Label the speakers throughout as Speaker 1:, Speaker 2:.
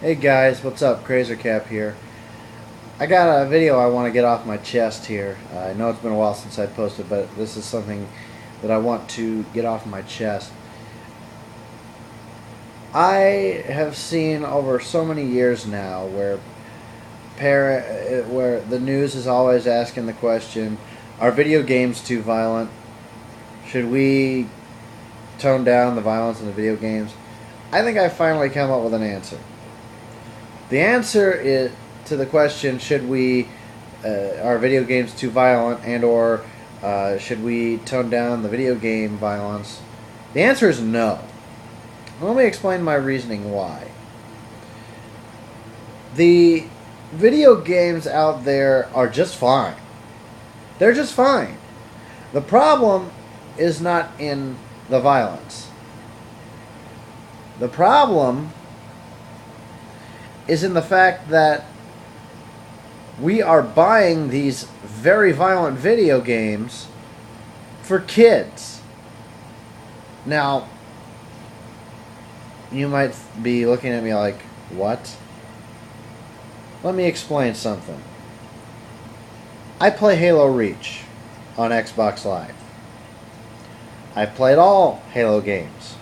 Speaker 1: Hey guys, what's up? Crazercap here. I got a video I want to get off my chest here. I know it's been a while since I posted, but this is something that I want to get off my chest. I have seen over so many years now where the news is always asking the question, are video games too violent? Should we tone down the violence in the video games? I think I finally come up with an answer. The answer is to the question: should we are video games too violent, and or should we tone down the video game violence? The answer is no. Let me explain my reasoning why. The video games out there are just fine. They're just fine. The problem is not in the violence. The problem is in the fact that we are buying these very violent video games for kids. Now, you might be looking at me like, what? Let me explain something. I play Halo Reach on Xbox Live. I've played all Halo games.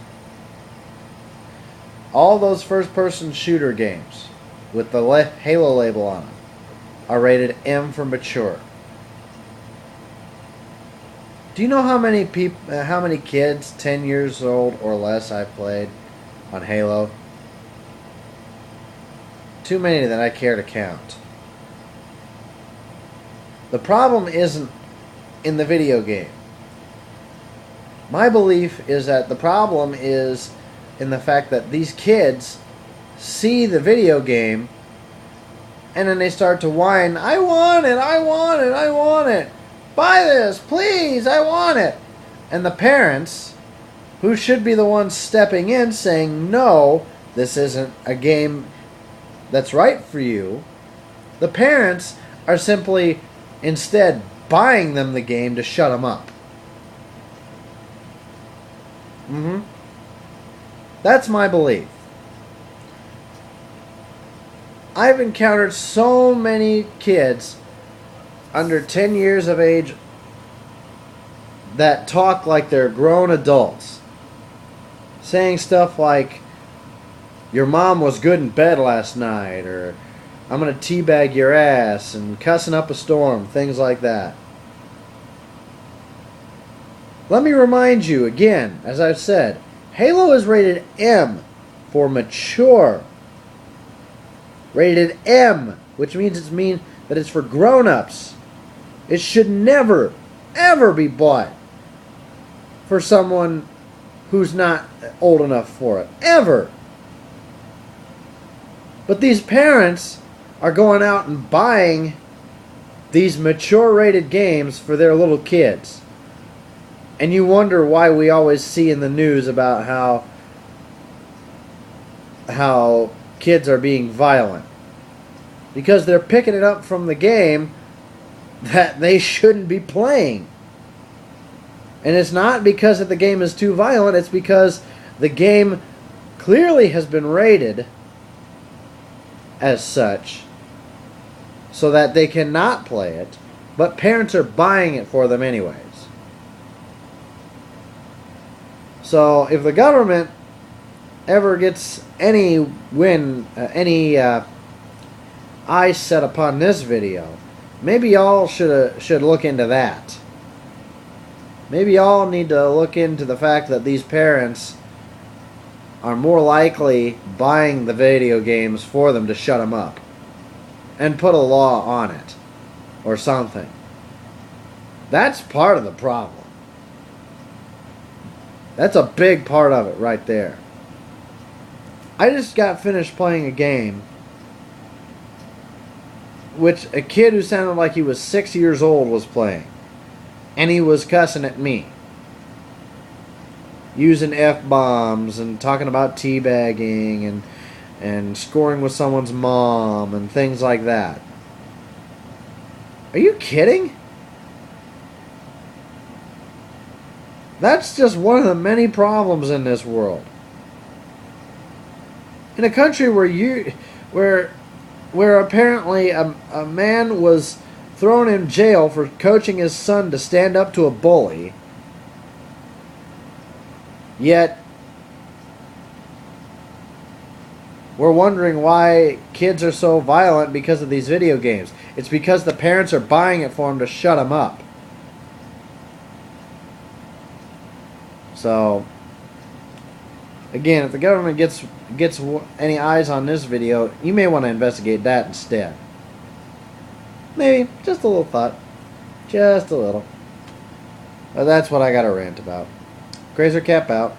Speaker 1: All those first-person shooter games with the Halo label on them are rated M for mature. Do you know how many kids 10 years old or less I've played on Halo? Too many that I care to count. The problem isn't in the video game. My belief is that the problem is in the fact that these kids see the video game and then they start to whine, I want it, I want it, I want it. Buy this, please, I want it. And the parents, who should be the ones stepping in saying, no, this isn't a game that's right for you, the parents are simply instead buying them the game to shut them up. That's my belief. I've encountered so many kids under 10 years of age that talk like they're grown adults, saying stuff like, your mom was good in bed last night, or I'm going to teabag your ass, and cussing up a storm, things like that. Let me remind you again, as I've said, Halo is rated M for mature. Rated M, which means that it's for grown-ups. It should never, ever be bought for someone who's not old enough for it. Ever. But these parents are going out and buying these mature-rated games for their little kids. And you wonder why we always see in the news about how kids are being violent. Because they're picking it up from the game that they shouldn't be playing. And it's not because that the game is too violent, it's because the game clearly has been rated as such so that they cannot play it, but parents are buying it for them anyways. So if the government ever gets any eyes set upon this video, maybe y'all should look into that. Maybe y'all need to look into the fact that these parents are more likely buying the video games for them to shut them up, and put a law on it or something. That's part of the problem. That's a big part of it right there. I just got finished playing a game which a kid who sounded like he was 6 years old was playing. And he was cussing at me. Using F-bombs and talking about teabagging and scoring with someone's mom and things like that. Are you kidding? That's just one of the many problems in this world. In a country where apparently a man was thrown in jail for coaching his son to stand up to a bully. Yet we're wondering why kids are so violent because of these video games. It's because the parents are buying it for them to shut them up. So, again, if the government gets any eyes on this video, you may want to investigate that instead. Maybe. Just a little thought. Just a little. But that's what I got to rant about. Crazer Cap out.